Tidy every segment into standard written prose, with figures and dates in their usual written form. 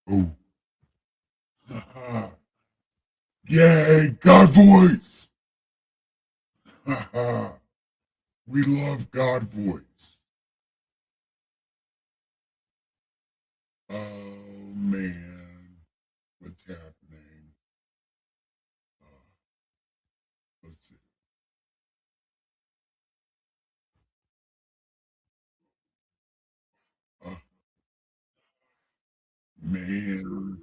Oh, haha. Yay, God voice. Haha. We love God voice. Oh man, what's happening? Uh, let's see. Uh, man,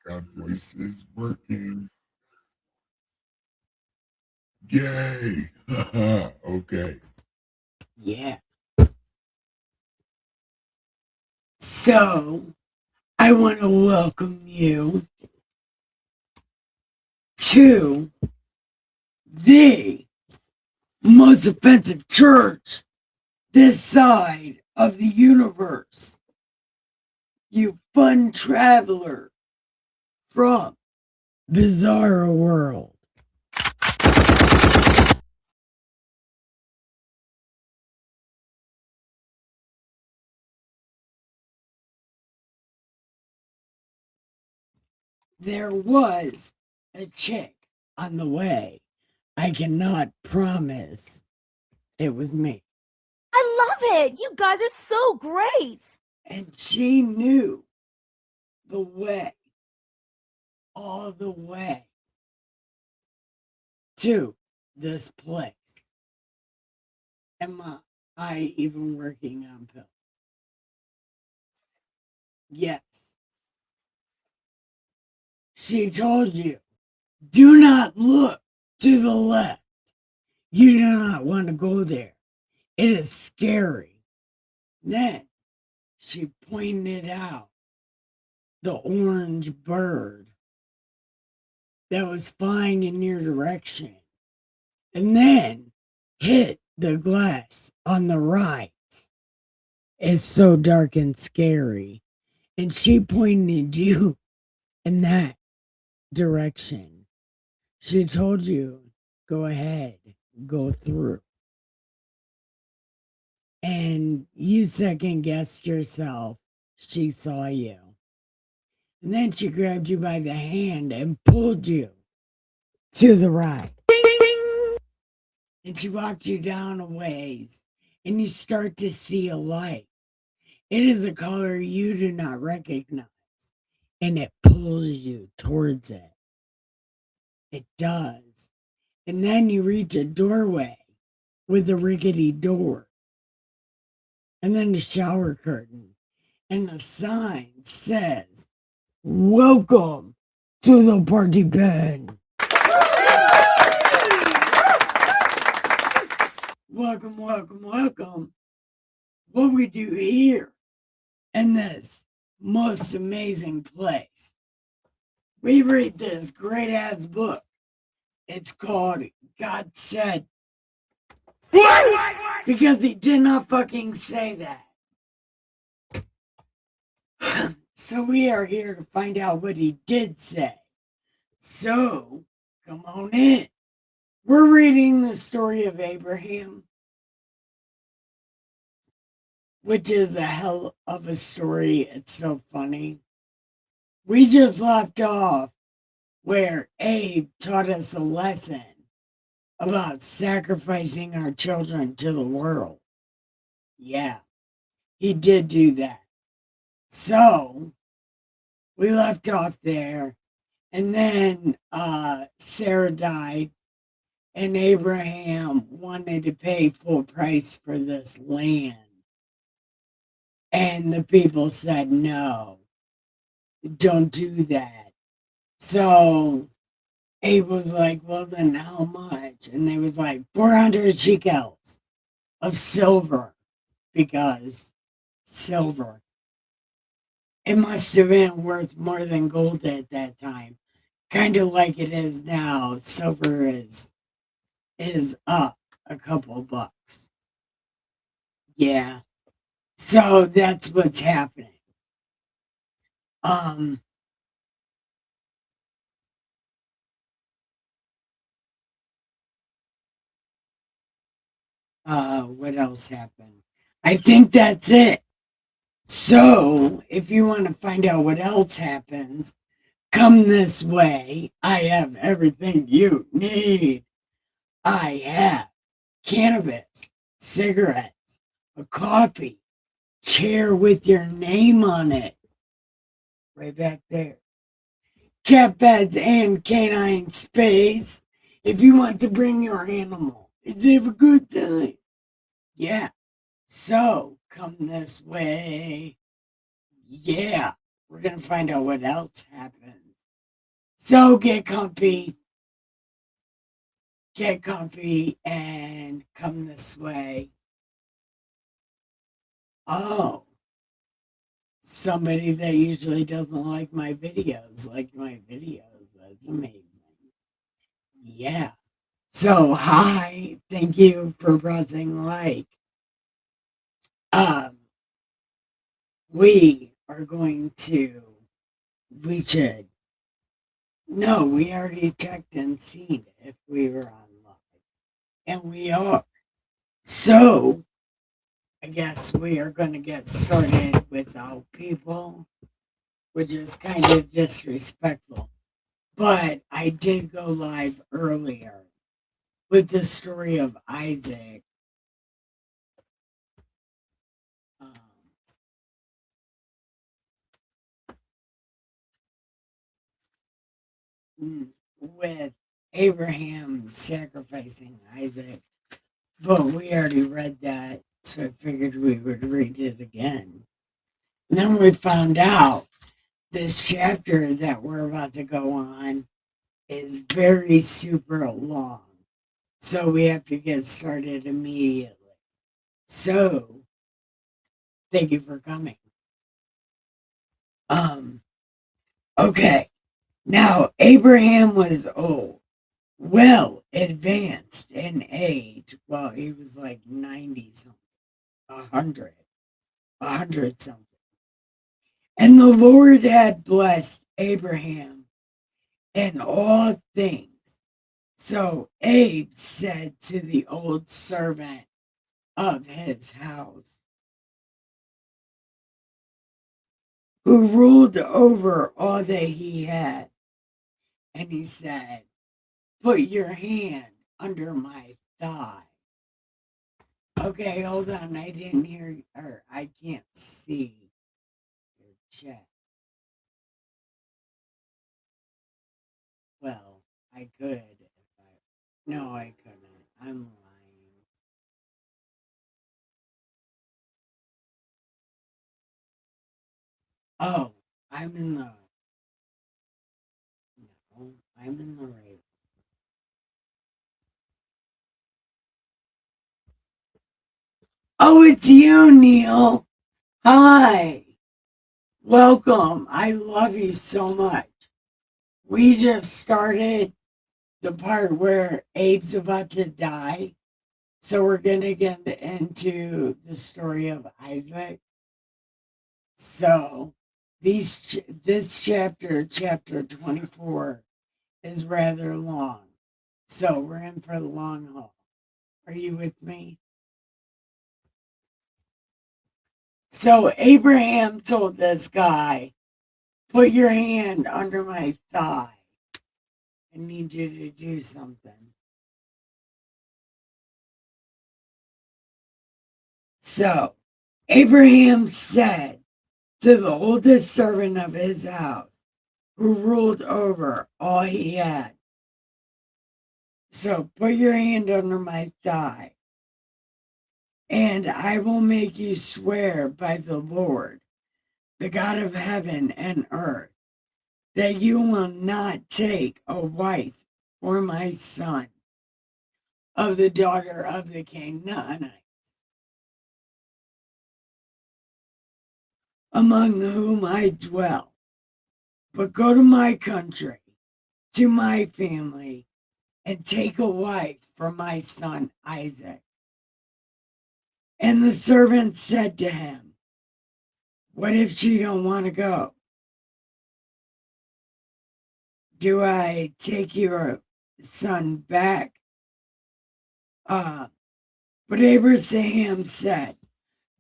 God voice is working. Yay. Haha. Okay. Yeah. So, I want to welcome you to the most offensive church this side of the universe. You fun traveler from Bizarre World. There was a chick on the way. I cannot promise it was me. I love it. You guys are so great. And she knew the way, all the way to this place. Am I even working on pills? Yes. She told you, do not look to the left. You do not want to go there. It is scary. Then she pointed out the orange bird that was flying in your direction and then hit the glass on the right. It's so dark and scary. And she pointed you in that direction. She told you, go ahead, go through. And you second guessed yourself. She saw you. And then she grabbed you by the hand and pulled you to the right. And she walked you down a ways. And you start to see a light. It is a color you do not recognize. And it pulls you towards it. It does. And then you reach a doorway with a rickety door. And then a shower curtain. And the sign says, welcome to the party pen. Welcome, welcome, welcome. What we do here in this most amazing place. We read this great ass book. It's called God Said. Because he did not fucking say that. So we are here to find out what he did say. So, come on in. We're reading the story of Abraham, which is a hell of a story. It's so funny. We just left off where Abe taught us a lesson about sacrificing our children to the world. Yeah, he did do that. So, we left off there, and then Sarah died, and Abraham wanted to pay full price for this land. And the people said, no, don't do that. So Abe was like, well, then how much? And they was like, 400 shekels of silver, because silver. It must have been worth more than gold at that time. Kind of like it is now. Silver is up a couple bucks. Yeah. So that's what's happening. Um what else happened? I think that's it. So, if you want to find out what else happens, come this way. I have everything you need. I have cannabis, cigarettes, a coffee, chair with your name on it. Right back there. Cat beds and canine space. If you want to bring your animal, it's have a good time. Yeah. So come this way. Yeah. We're gonna find out what else happens. So get comfy, and come this way. Oh, somebody that usually doesn't like my videos, like my videos. That's amazing. Yeah. So, hi, thank you for pressing like. Um, we are going to, we should, no, we already checked and seen if we were on live, and we are. So, I guess we are going to get started without people, which is kind of disrespectful. But I did go live earlier with the story of Isaac. Um, with Abraham sacrificing Isaac, but we already read that, so I figured we would read it again. And then we found out this chapter that we're about to go on is very super long, so we have to get started immediately. So, thank you for coming. Um, okay. Now, Abraham was old, well advanced in age. Well, he was like 90 something, 100, 100 something. And the Lord had blessed Abraham in all things. So Abe said to the old servant of his house, who ruled over all that he had, and he said, put your hand under my thigh. Okay, hold on. I didn't hear, or I can't see your chat. Well, I could if I. No, I couldn't. I'm lying. Oh, I'm in the. No, I'm in the right. Oh, it's you, Neil. Hi. Welcome. I love you so much. We just started the part where Abe's about to die. So we're going to get into the story of Isaac. So this chapter 24, is rather long. So we're in for the long haul. Are you with me? So Abraham told this guy, put your hand under my thigh. I need you to do something. So Abraham said to the oldest servant of his house, who ruled over all he had, so put your hand under my thigh, and I will make you swear by the Lord, the God of heaven and earth, that you will not take a wife for my son of the daughter of the Canaanite, among whom I dwell, but go to my country, to my family, and take a wife for my son Isaac. And the servant said to him, what if she don't want to go? Do I take your son back? But Abraham said,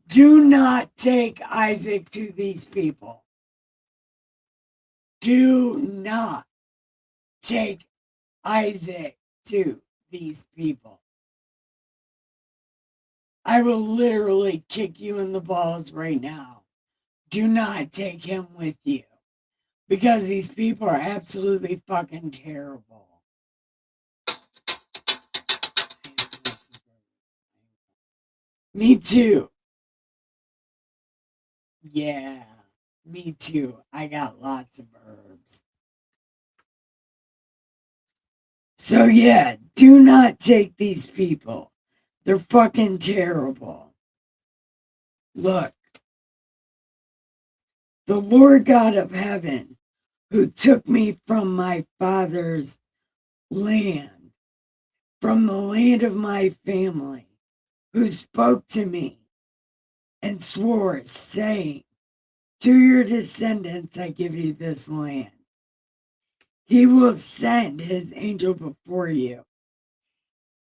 Do not take Isaac to these people. Do not take Isaac to these people. I will literally kick you in the balls right now. Do not take him with you. Because these people are absolutely fucking terrible. Me too. Yeah, me too. I got lots of herbs. So yeah, do not take these people. They're fucking terrible. Look, the Lord God of heaven, who took me from my father's land, from the land of my family, who spoke to me and swore, saying, to your descendants I give you this land. He will send his angel before you,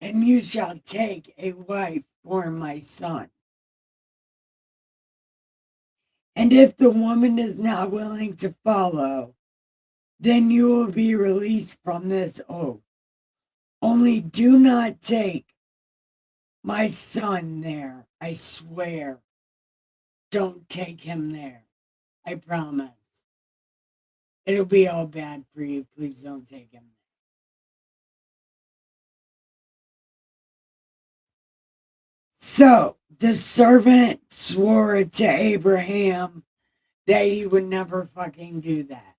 and you shall take a wife for my son. And if the woman is not willing to follow, then you will be released from this oath. Only do not take my son there. I swear. Don't take him there. I promise. It'll be all bad for you. Please don't take him there. So the servant swore to Abraham that he would never fucking do that.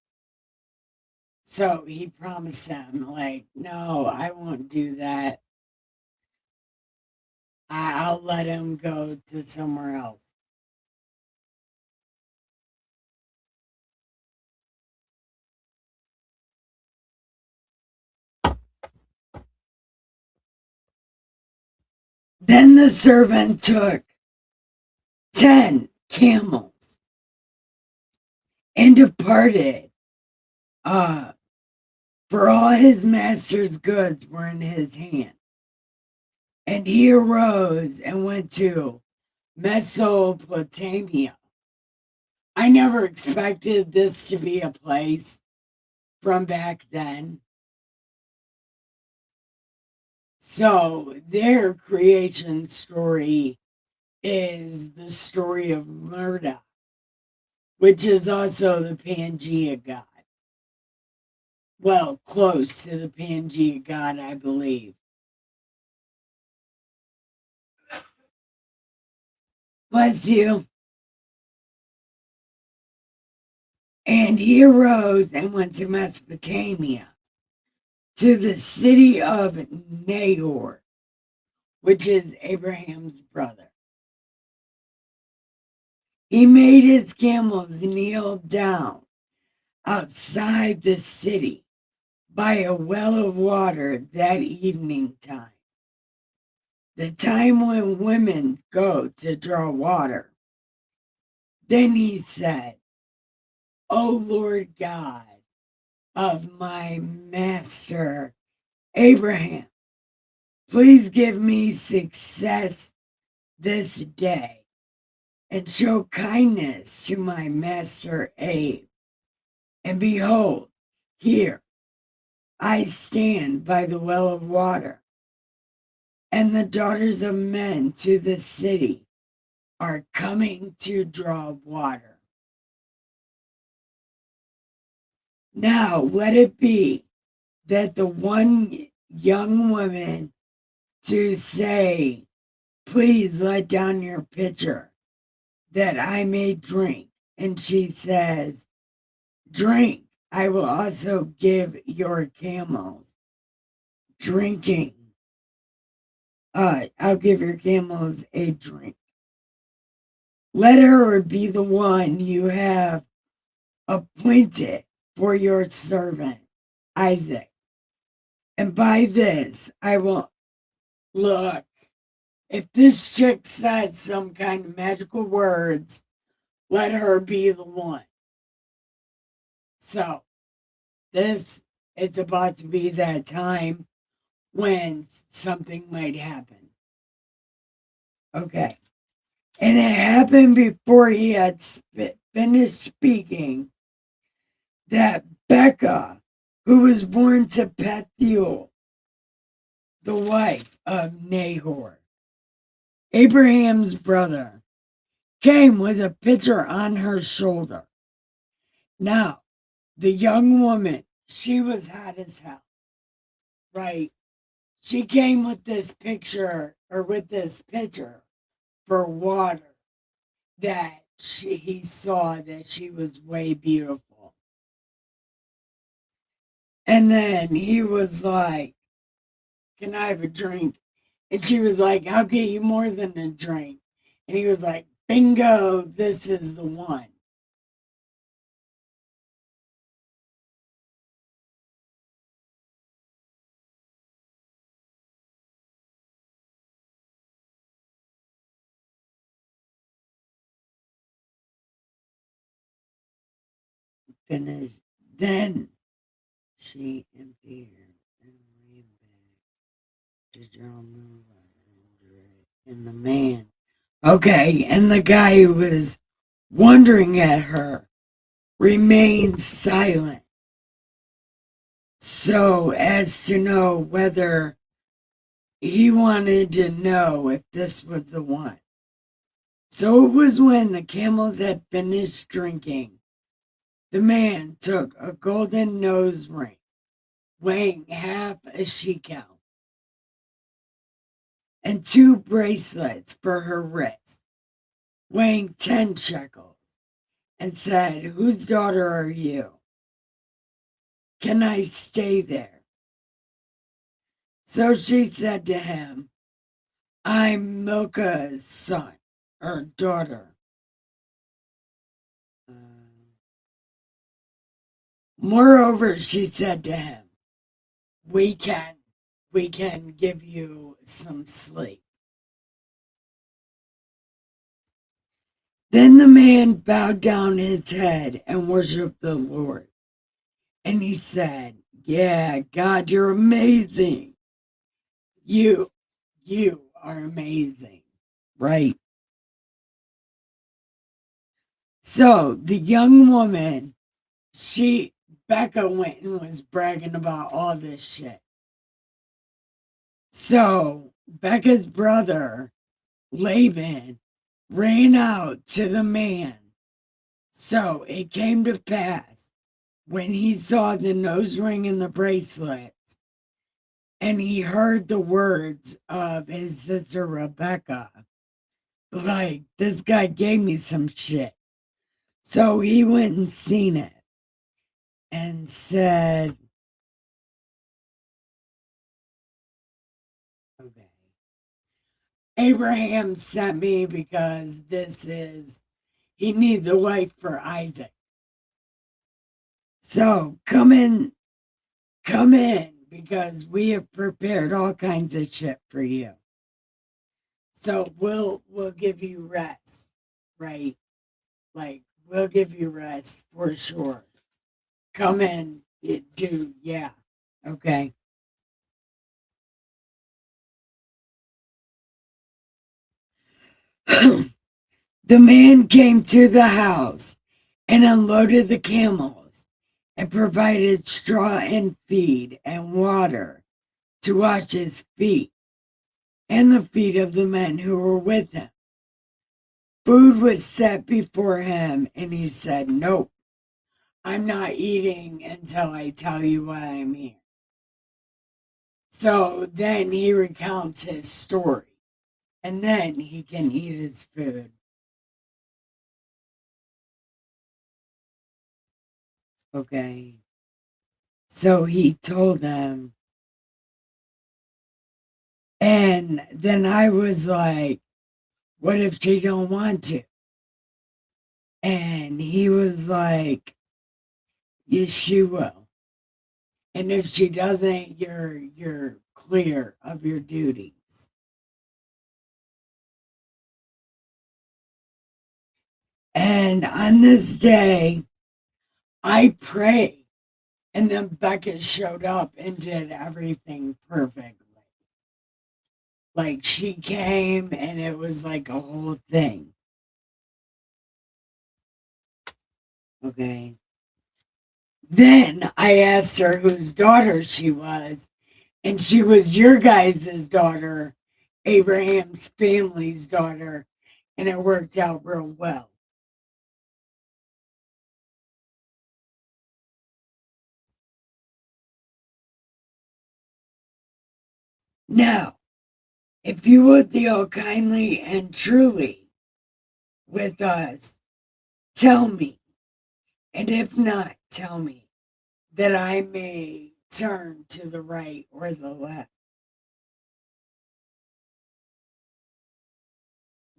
So he promised him, like, no, I won't do that. I'll let him go to somewhere else. Then the servant took 10 camels and departed. For all his master's goods were in his hand. And he arose and went to Mesopotamia. I never expected this to be a place from back then. So their creation story is the story of Murda, which is also the Pangea god. Well, close to the Pangea god, I believe. Bless you. And he arose and went to Mesopotamia, to the city of Nahor, which is Abraham's brother. He made his camels kneel down outside the city by a well of water that evening time, the time when women go to draw water. Then he said, O Lord God of my master Abraham, please give me success this day and show kindness to my master Abe. And behold, here I stand by the well of water, and the daughters of men to the city are coming to draw water. Now let it be that the one young woman to say, please let down your pitcher that I may drink. And she says, drink. I will also give your camels drinking. I'll give your camels a drink. Let her be the one you have appointed for your servant Isaac. And by this I will look. If this chick says some kind of magical words, let her be the one. So it's about to be that time when something might happen. Okay. And it happened before he had finished speaking that Becca, who was born to Pethuel, the wife of Nahor, Abraham's brother, came with a pitcher on her shoulder. Now, the young woman, she was hot as hell, right? She came with this pitcher for water that he saw that she was way beautiful. And then he was like, "Can I have a drink?" And she was like, "I'll get you more than a drink." And he was like, "Bingo, this is the one." Finished. Then she appeared and ran back to John and the man. Okay, and the guy who was wondering at her remained silent so as to know whether he wanted to know if this was the one. So it was when the camels had finished drinking, the man took a golden nose ring weighing half a shekel and 2 bracelets for her wrist weighing 10 shekels and said, "Whose daughter are you? Can I stay there?" So she said to him, "I'm Milcah's son or daughter." Moreover, she said to him, we can give you some sleep." Then the man bowed down his head and worshiped the Lord. And he said, "Yeah, God, you're amazing. You are amazing." Right? So the young woman, Becca went and was bragging about all this shit. So Becca's brother, Laban, ran out to the man. So it came to pass when he saw the nose ring and the bracelets, and he heard the words of his sister Rebecca, like, "This guy gave me some shit." So he went and seen it and said, "Okay, Abraham sent me because he needs a wife for Isaac. So come in, because we have prepared all kinds of shit for you. So we'll give you rest, right? Like, we'll give you rest for sure. Come in, dude, yeah, okay." The man came to the house and unloaded the camels and provided straw and feed and water to wash his feet and the feet of the men who were with him. Food was set before him, and he said, "Nope, I'm not eating until I tell you why I'm here." So then he recounts his story, and then he can eat his food. Okay. So he told them, and then I was like, "What if she don't want to?" And he was like, "Yes, she will. And if she doesn't, you're clear of your duties." And on this day, I prayed, and then Becca showed up and did everything perfectly. Like, she came, and it was like a whole thing. Okay. Then I asked her whose daughter she was, and she was your guys' daughter, Abraham's family's daughter, and it worked out real well. Now, if you would deal kindly and truly with us, tell me, and if not, tell me, that I may turn to the right or the left.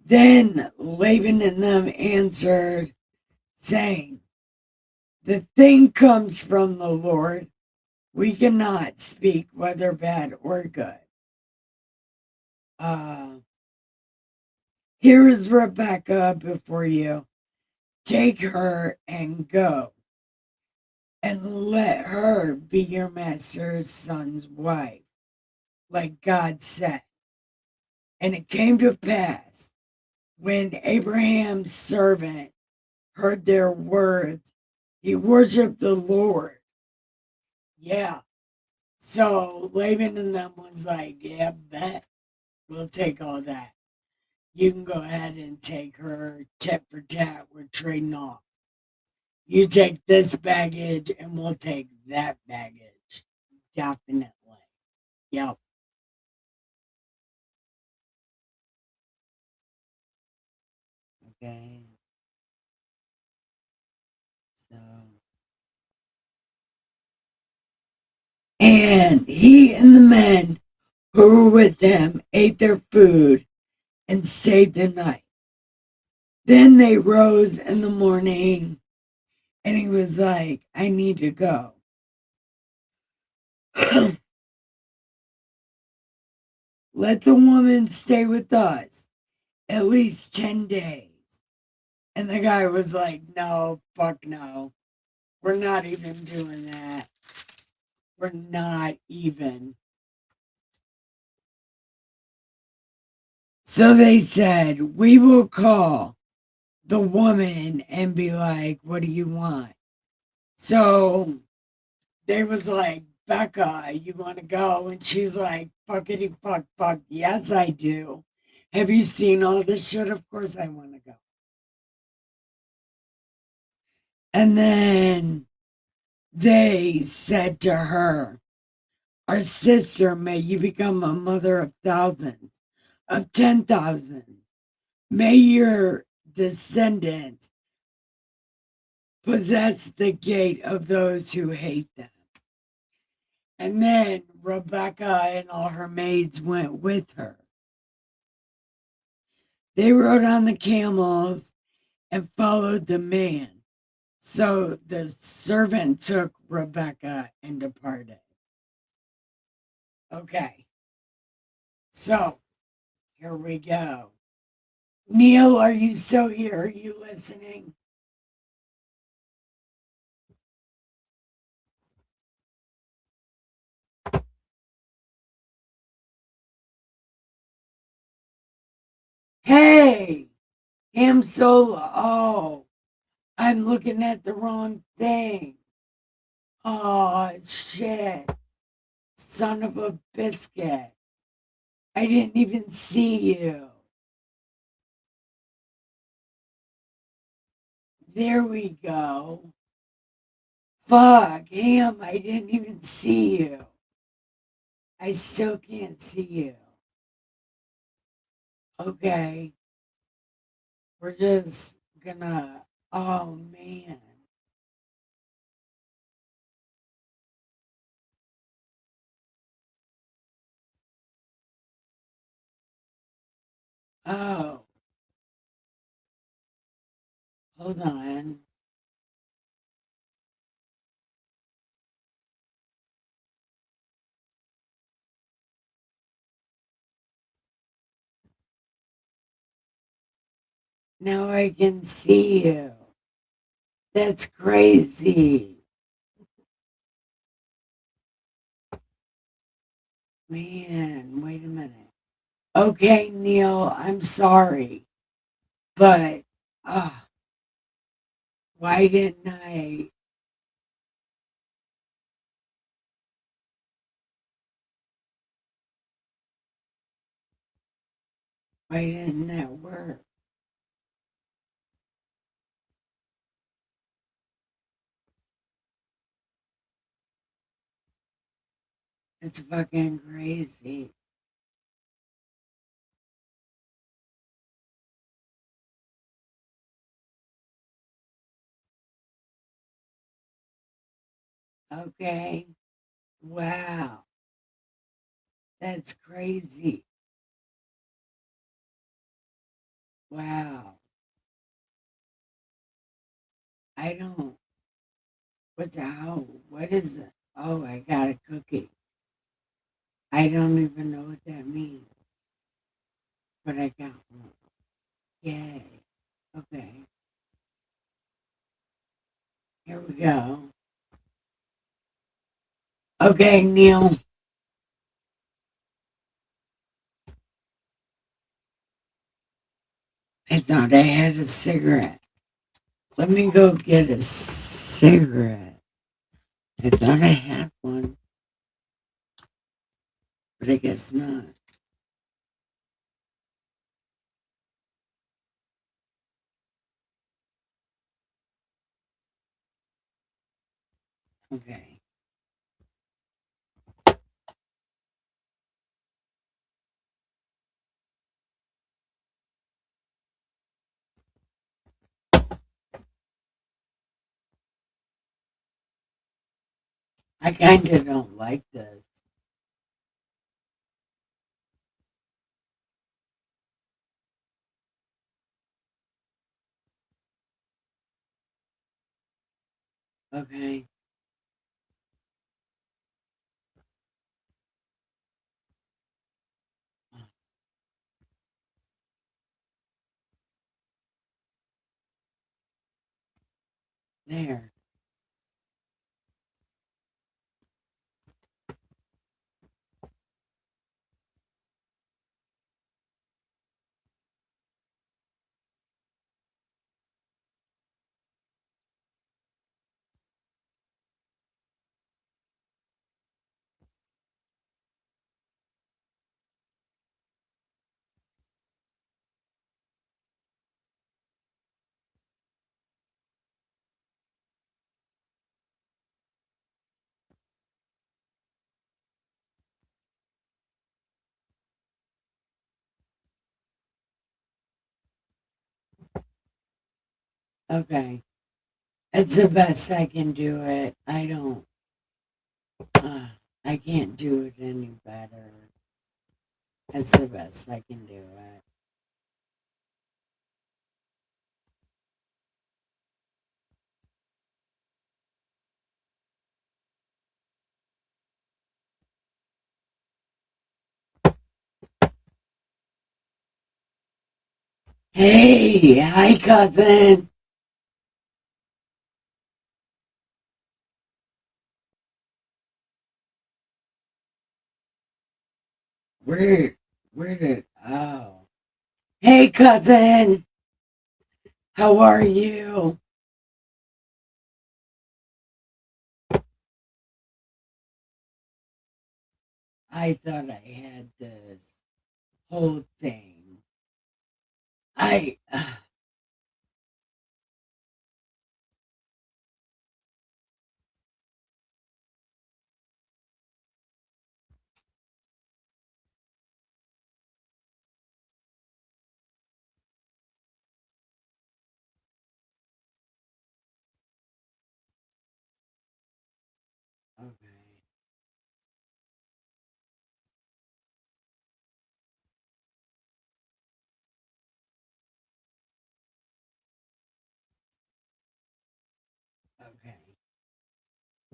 Then Laban and them answered, saying, the thing comes from the Lord. We cannot speak whether bad or good. Uh, Here is Rebecca before you. Take her and go, and let her be your master's son's wife, like God said. And it came to pass, when Abraham's servant heard their words, he worshiped the Lord. Yeah. So Laban and them was like, yeah, bet. We'll take all that. You can go ahead and take her tit for tat. We're trading off. You take this baggage and we'll take that baggage. Definitely. Yep. Okay. So, and he and the men who were with him ate their food and stayed the night. Then they rose in the morning and he was like, I need to go. Let the woman stay with us at least 10 days. And the guy was like, no, fuck no. We're not even doing that. We're not even. So they said, we will call the woman and be like, what do you want? So they was like, Becca, you want to go? And she's like, fuckity fuck, fuck. Yes, I do. Have you seen all this shit? Of course I want to go. And then they said to her, our sister, may you become a mother of thousands, of 10,000. May your descendants possess the gate of those who hate them. And then Rebecca and all her maids went with her. They rode on the camels and followed the man. So the servant took Rebecca and departed. Okay, so here we go. Neil, are you still here? Are you listening? Hey, Ham Solo. Oh, I'm looking at the wrong thing. Oh, shit. Son of a biscuit. I didn't even see you. There we go. Fuck, Ham, I didn't even see you. I still can't see you. Okay. We're just gonna. Oh, man. Oh, hold on. Now I can see you. That's crazy. Man, wait a minute. Okay, Neil, I'm sorry. But, uh, Why didn't I? Why didn't that work? It's fucking crazy. Okay. Wow. That's crazy. Wow. I don't. What the hell? What is it? Oh, I got a cookie. I don't even know what that means, but I got one. Yay. Okay. Here we go. Okay, Neil. I thought I had a cigarette. Let me go get a cigarette. I thought I had one, but I guess not. Okay. I kind of don't like this. Okay. There. Okay. It's the best I can do it. I don't. Uh, I can't do it any better. It's the best I can do it. Hey, hi, cousin. Where, where did? Oh, hey, cousin. How are you? I thought I had this whole thing. I. Okay. Okay.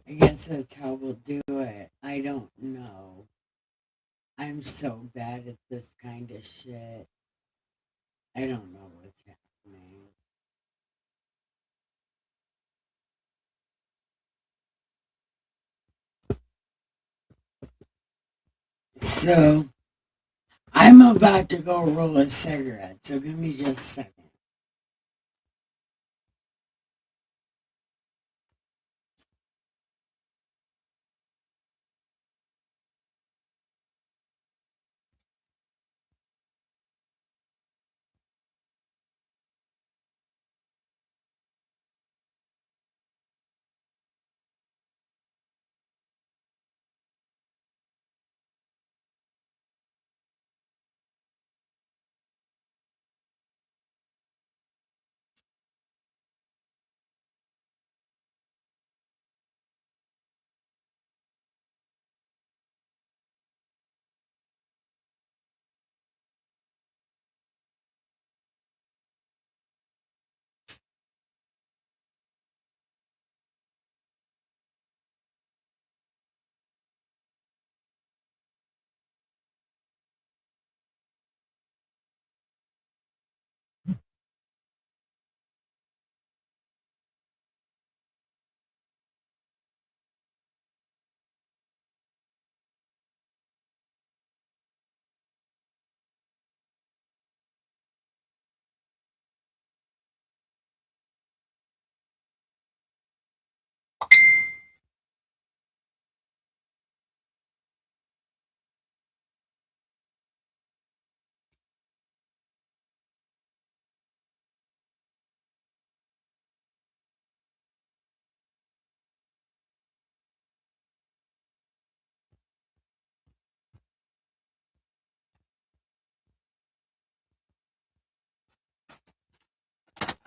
I guess that's how we'll do it. I don't know. I'm so bad at this kind of shit. I don't know what's happening. So, I'm about to go roll a cigarette, so give me just a second.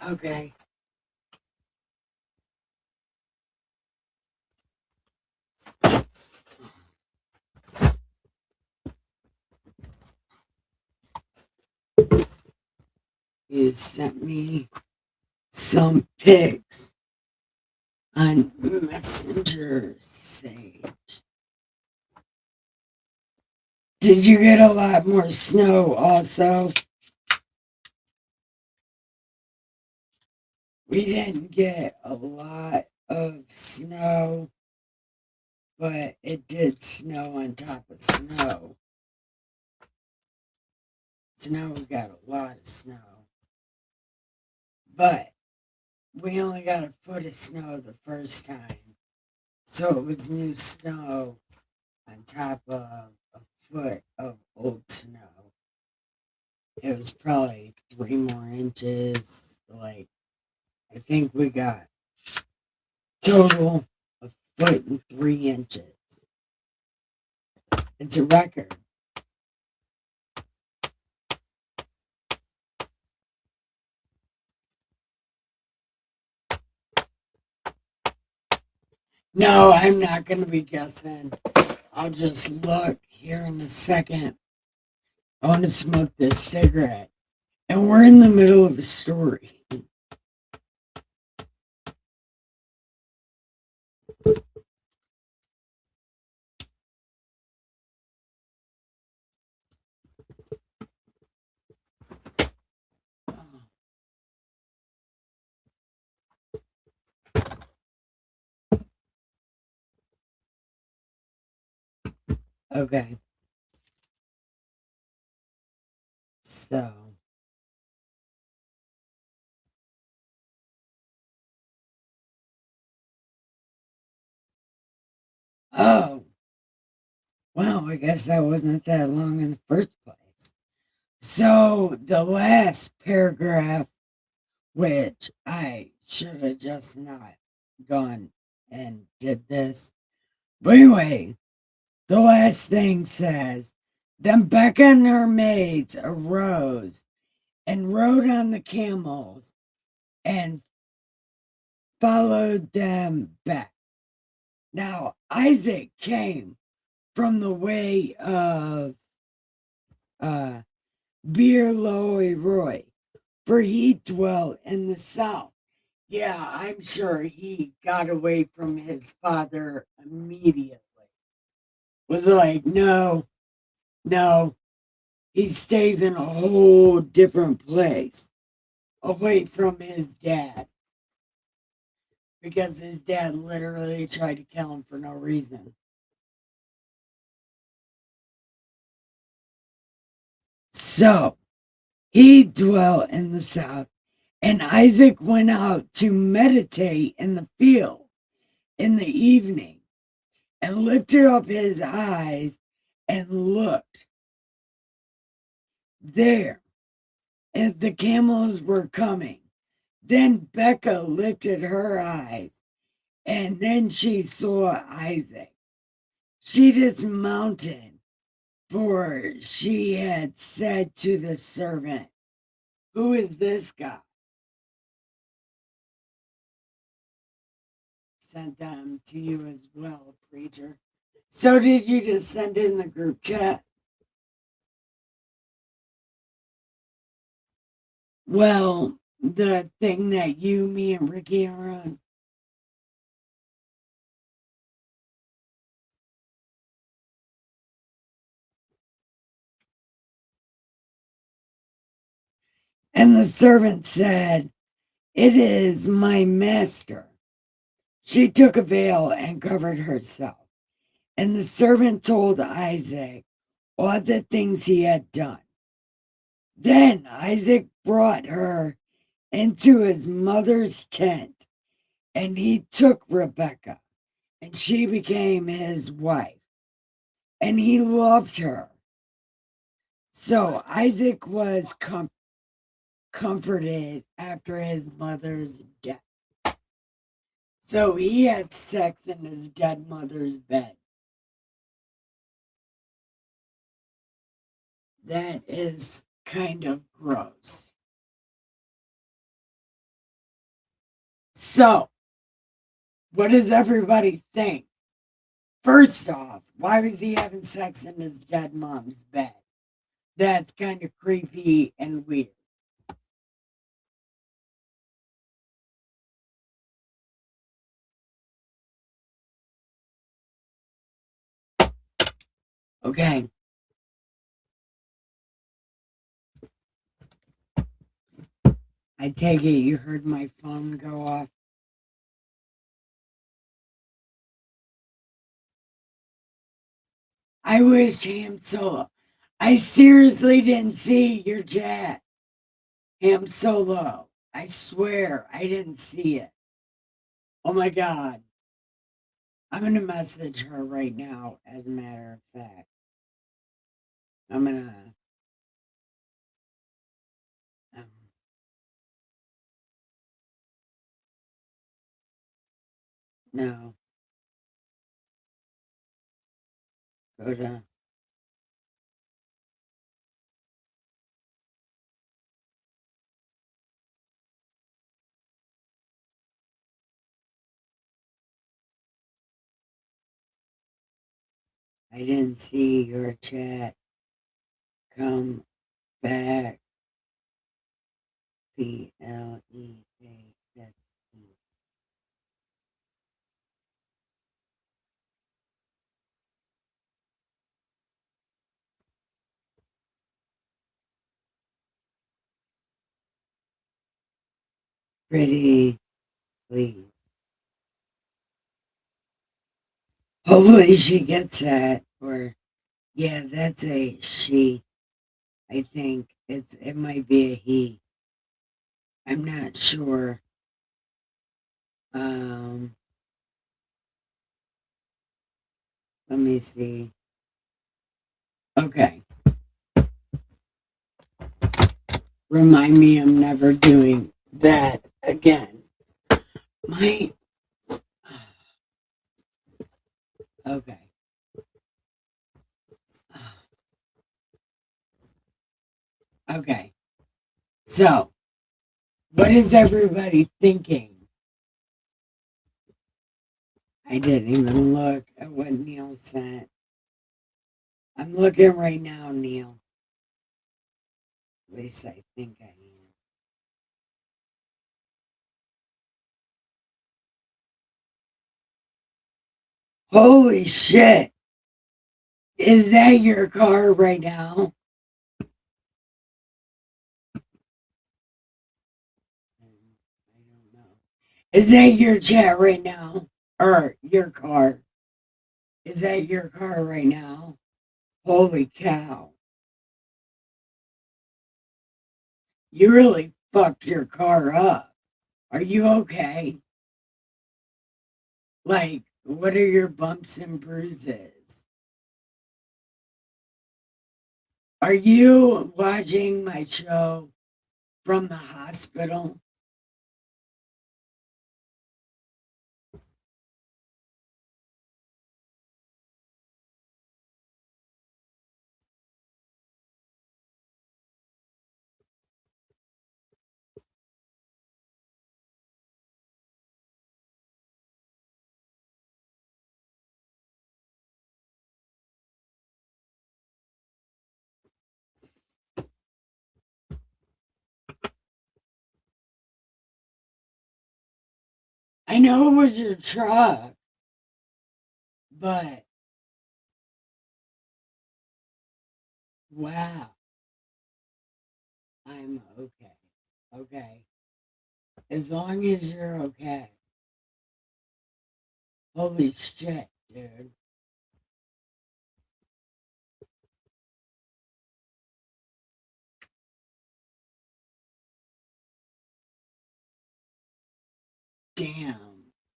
Okay. You sent me some pics on Messenger, Sage. Did you get a lot more snow also? We didn't get a lot of snow, but it did snow on top of snow. So now we got a lot of snow. But we only got a foot of snow the first time. So it was new snow on top of a foot of old snow. It was probably 3 more inches. Like, I think we got total a foot and 3 inches. It's a record. No, I'm not going to be guessing. I'll just look here in a second. I want to smoke this cigarette. And we're in the middle of a story. Okay. So. Oh. Well, I guess that wasn't that long in the first place. So the last paragraph, which I should have just not gone and did this. But anyway, the last thing says, then Becca and her maids arose and rode on the camels and followed them back. Now Isaac came from the way of Beer Loy Roy, for he dwelt in the south. Yeah, I'm sure he got away from his father immediately. Was like, no, no, he stays in a whole different place away from his dad because his dad literally tried to kill him for no reason. So he dwelt in the south, and Isaac went out to meditate in the field in the evening and lifted up his eyes and looked. There, and the camels were coming. Then Becca lifted her eyes, and then she saw Isaac. She dismounted, for she had said to the servant, who is this guy? Sent them to you as well, preacher. So did you just send in the group chat? Well, the thing that you, me, and Ricky are on. And the servant said, it is my master. She took a veil and covered herself. And the servant told Isaac all the things he had done. Then Isaac brought her into his mother's tent, and he took Rebekah, and she became his wife, and he loved her. So Isaac was comforted after his mother's death. So he had sex in his dead mother's bed. That is kind of gross. So, what does everybody think? First off, why was he having sex in his dead mom's bed? That's kind of creepy and weird. Okay. I take it you heard my phone go off. I wish Ham Solo. I seriously didn't see your chat. Ham Solo. I swear I didn't see it. Oh my God. I'm going to message her right now, as a matter of fact. I'm going to. Um, no. Go to. I didn't see your chat. Come back. PLEA. Pretty, please. Hopefully she gets that. Or, yeah, that's a she. I think it might be a he. I'm not sure. Um, Let me see. Okay. Remind me I'm never doing that again. My okay. Okay. So, what is everybody thinking? I didn't even look at what Neil sent. I'm looking right now, Neil. At least I think I am. Holy shit! Is that your car right now? I don't know. Is that your chat right now? Or your car? Is that your car right now? Holy cow. You really fucked your car up. Are you okay? Like, what are your bumps and bruises? Are you watching my show from the hospital? I know it was your truck, but wow, I'm okay. Okay. As long as you're okay. Holy shit, dude. Damn.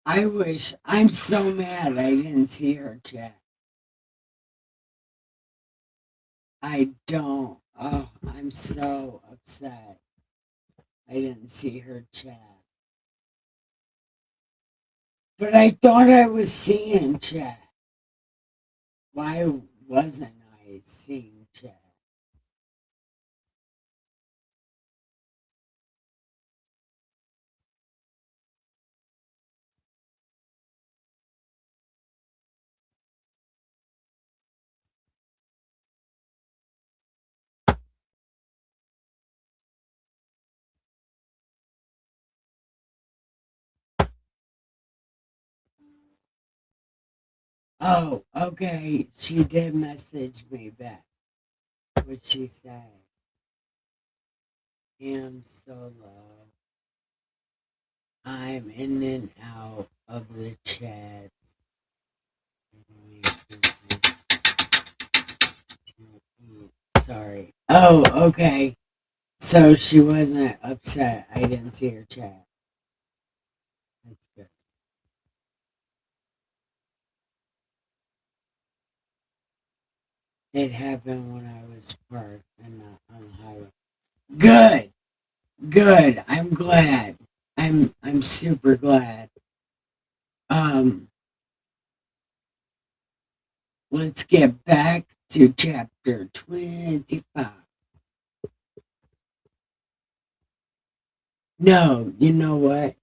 I'm so mad I didn't see her chat. I don't. Oh, I'm so upset. I didn't see her chat. But I thought I was seeing chat. Why wasn't I seeing chat? Oh, okay. She did message me back. What she said? Am solo. I'm in and out of the chat. Sorry. Oh, okay. So she wasn't upset. I didn't see her chat. That's good. It happened when I was parked and not on the highway. Good. Good. I'm glad. I'm super glad. Um let's get back to chapter 25. No, you know what?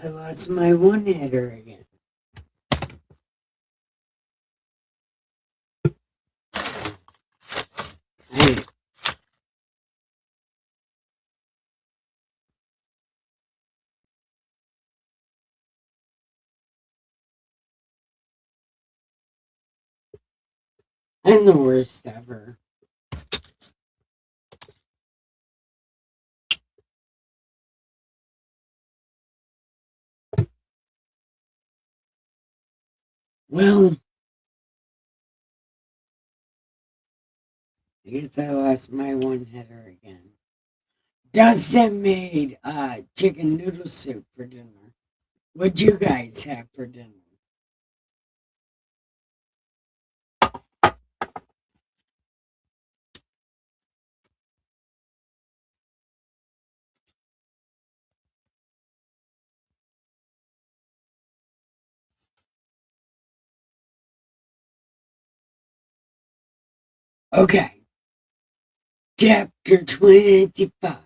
I lost my one hitter again. I, I'm the worst ever. Well, I guess I lost my one hitter again. Dustin made chicken noodle soup for dinner. What'd you guys have for dinner? Okay, chapter 25.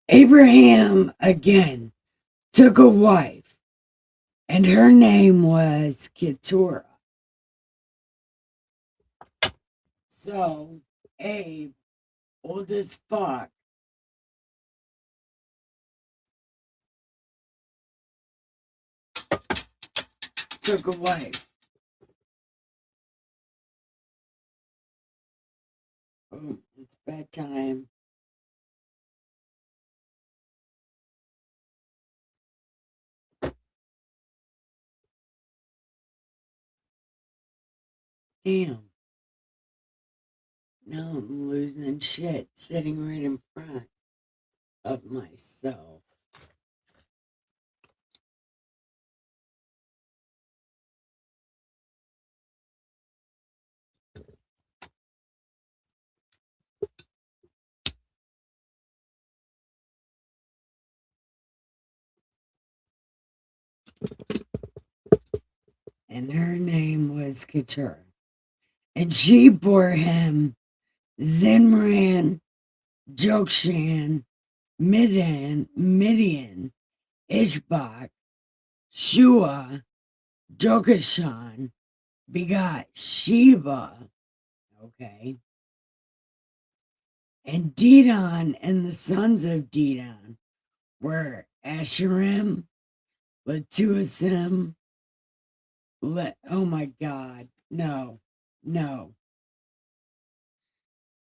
Abraham again took a wife, and her name was Keturah. So Abe, old as fuck, took a wife. Oh, it's bedtime. Damn. Now I'm losing shit sitting right in front of myself. And her name was Keturah. And she bore him Zimran, Jokshan, Midian, Ishbak, Shua, Jokashan, begot Sheba, okay, and Dedan, and the sons of Dedan were Asherim, Letuasim, oh my God, no, no.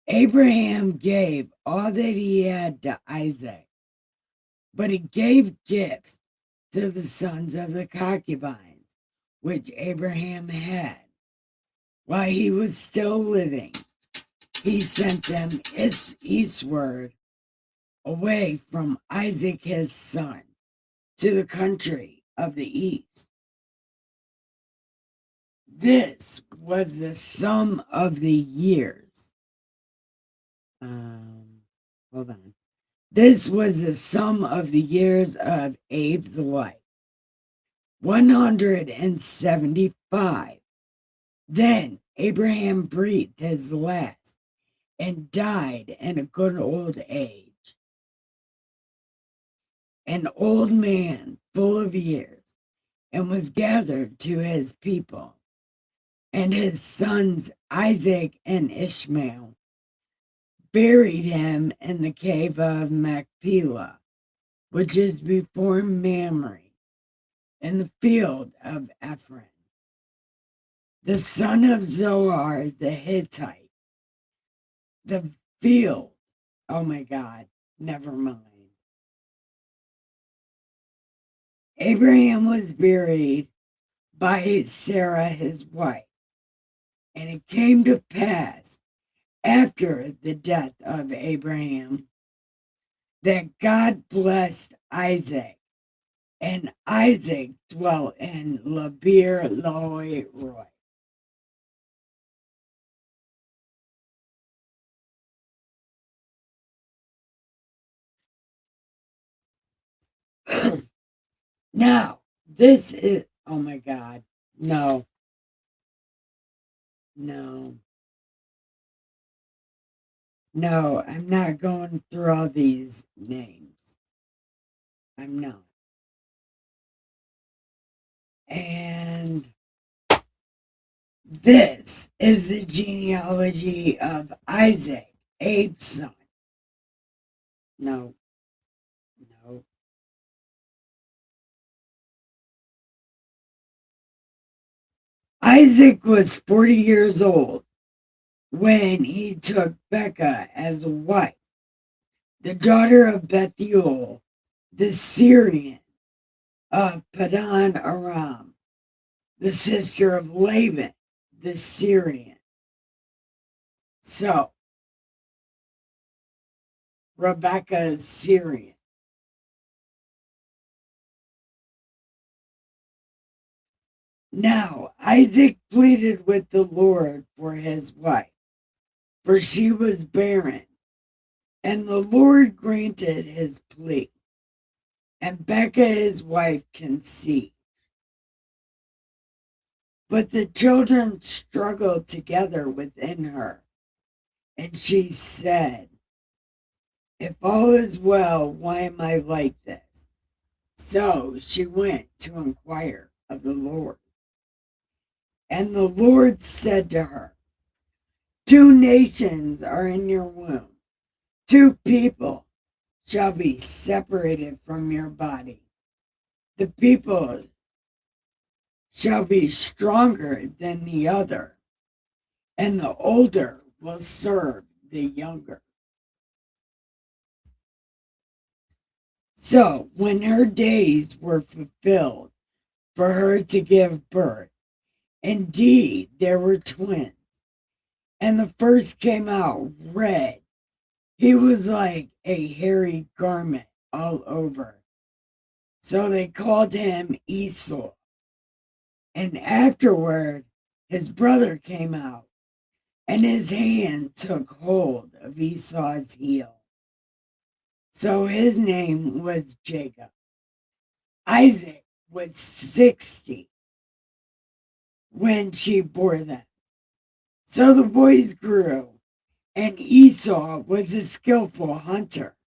Abraham gave all that he had to Isaac, but he gave gifts to the sons of the concubines, which Abraham had. While he was still living, he sent them eastward away from Isaac his son to the country of the east. This was the sum of the years. Hold on. This was the sum of the years of Abe's life, 175. Then Abraham breathed his last and died in a good old age, an old man full of years, and was gathered to his people. And his sons Isaac and Ishmael buried him in the cave of Machpelah, which is before Mamre, in the field of Ephron, the son of Zohar the Hittite. The field, oh my God, never mind. Abraham was buried by Sarah his wife, and it came to pass after the death of Abraham that God blessed Isaac, and Isaac dwelt in Labir Loi Roy. Now, this is, oh my God, no, no, no, I'm not going through all these names. I'm not. And this is the genealogy of Isaac, Abe's son. No, no. Isaac was 40 years old when he took Becca as a wife, the daughter of Bethuel, the Syrian of Padan Aram, the sister of Laban, the Syrian. So, Rebecca is Syrian. Now, Isaac pleaded with the Lord for his wife, for she was barren, and the Lord granted his plea, and Becca his wife conceived. But the children struggled together within her, and she said, "If all is well, why am I like this?" So she went to inquire of the Lord. And the Lord said to her, "Two nations are in your womb, two people shall be separated from your body. The people shall be stronger than the other, and the older will serve the younger." So when her days were fulfilled for her to give birth, indeed there were twins, and the first came out red. He was like a hairy garment all over. So they called him Esau. And afterward, his brother came out, and his hand took hold of Esau's heel. So his name was Jacob. Isaac was 60 when she bore them. So the boys grew, and Esau was a skillful hunter,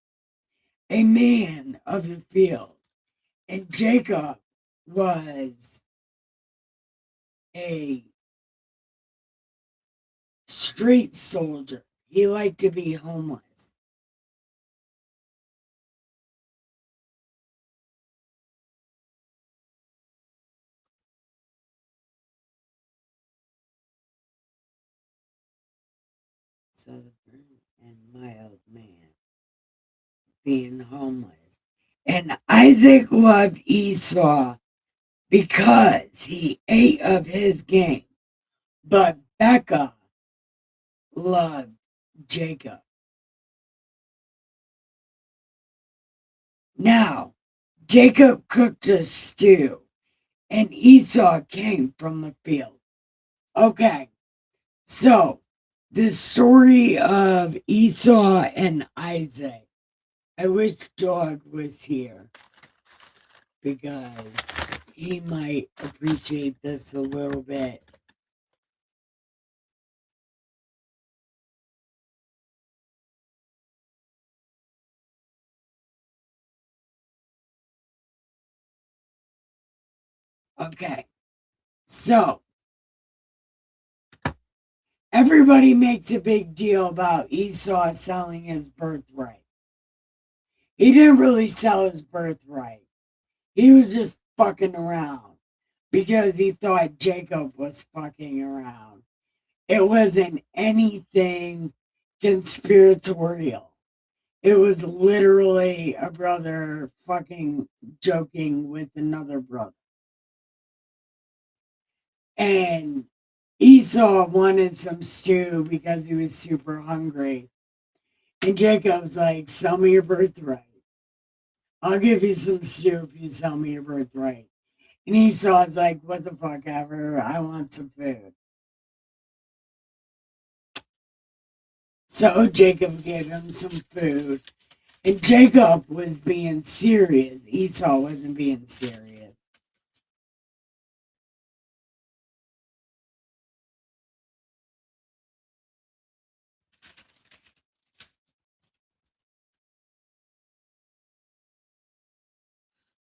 a man of the field, and Jacob was a street soldier. He liked to be homeless. So the burnt and mild man being homeless. And Isaac loved Esau because he ate of his game, but Becca loved Jacob. Now, Jacob cooked a stew, and Esau came from the field. Okay, so the story of Esau and Isaac. I wish Dog was here because he might appreciate this a little bit. Okay, so everybody makes a big deal about Esau selling his birthright. He didn't really sell his birthright. He was just fucking around because he thought Jacob was fucking around. It wasn't anything conspiratorial. It was literally a brother fucking joking with another brother. And Esau wanted some stew because he was super hungry. And Jacob's like, sell me your birthright. I'll give you some stew if you sell me your birthright. And Esau's like, what the fuck ever? I want some food. So Jacob gave him some food. And Jacob was being serious. Esau wasn't being serious.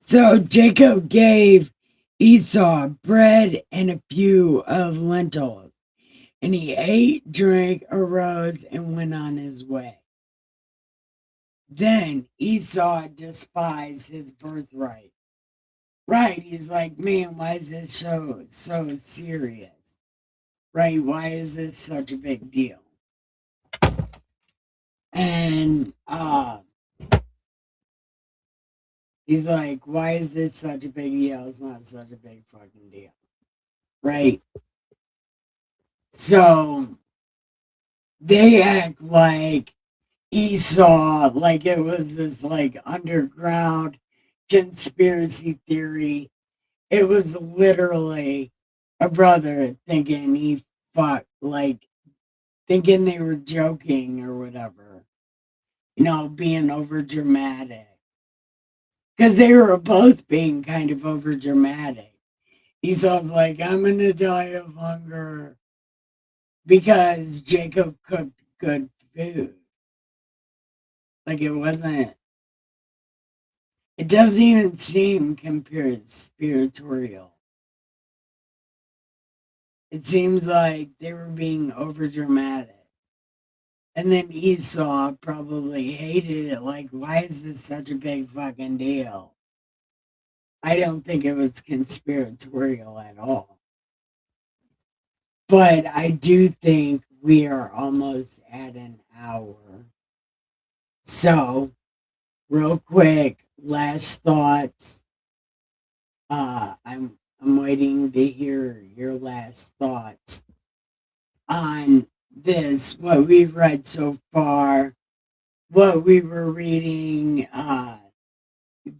So Jacob gave Esau bread and a few of lentils. And he ate, drank, arose, and went on his way. Then Esau despised his birthright. Right, he's like, man, why is this so serious? Right, why is this such a big deal? And he's like, why is this such a big deal? It's not such a big fucking deal. Right? So they act like Esau, like it was this like underground conspiracy theory. It was literally a brother thinking he fucked, like thinking they were joking or whatever, being over dramatic. Because they were both being kind of over dramatic. Esau's like, I'm gonna die of hunger because Jacob cooked good food. Like it doesn't even seem conspiratorial. It seems like they were being over dramatic. And then Esau probably hated it. Like, why is this such a big fucking deal? I don't think it was conspiratorial at all. But I do think we are almost at an hour. So, real quick, last thoughts. I'm waiting to hear your last thoughts on this, what we've read so far, what we were reading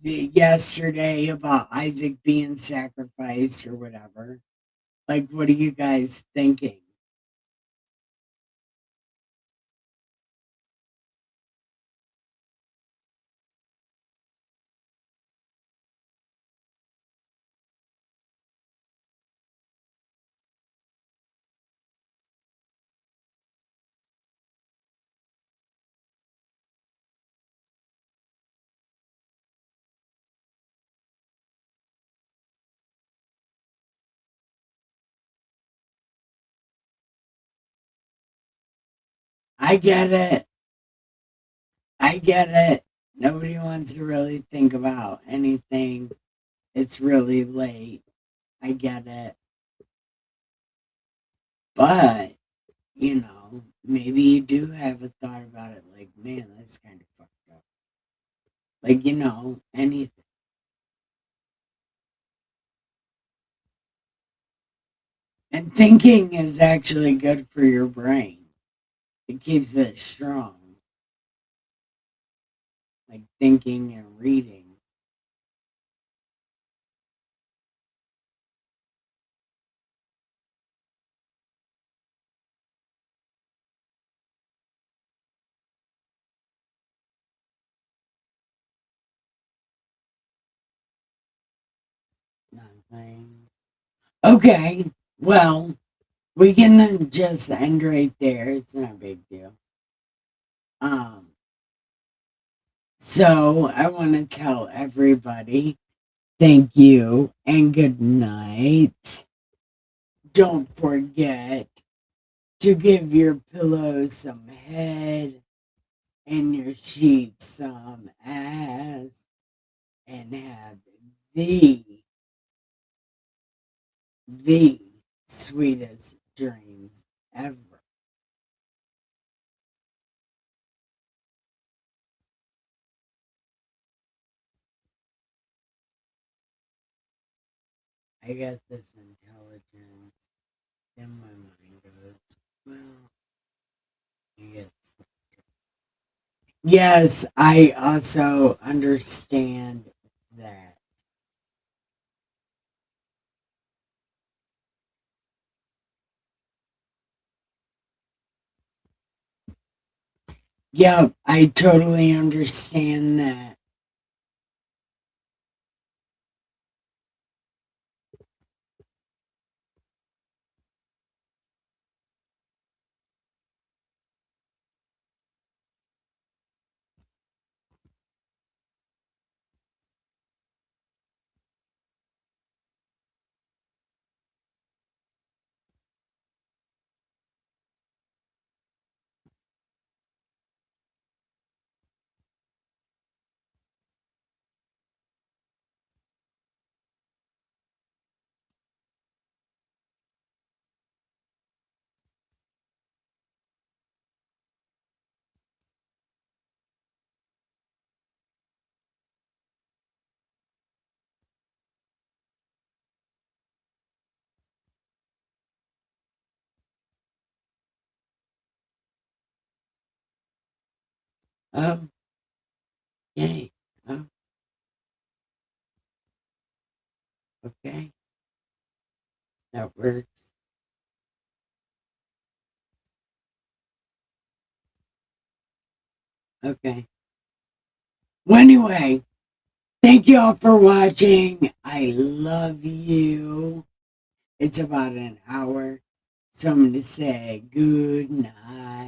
yesterday about Isaac being sacrificed or whatever. Like, what are you guys thinking? I get it. I get it. Nobody wants to really think about anything. It's really late. I get it. But, maybe you do have a thought about it like, man, that's kind of fucked up. Like, anything. And thinking is actually good for your brain. It keeps it strong. Like thinking and reading. Nothing. Okay. Well, we can just end right there. It's not a big deal. Um, so I want to tell everybody thank you and good night. Don't forget to give your pillows some head and your sheets some ass and have the the sweetest dreams ever. I got this intelligence, then my mind goes, well, I guess. Yes, I also understand that. Yep, I totally understand that. Oh, yay. Oh, okay. That works. Okay. Well, anyway, thank you all for watching. I love you. It's about an hour. So I'm going to say good night.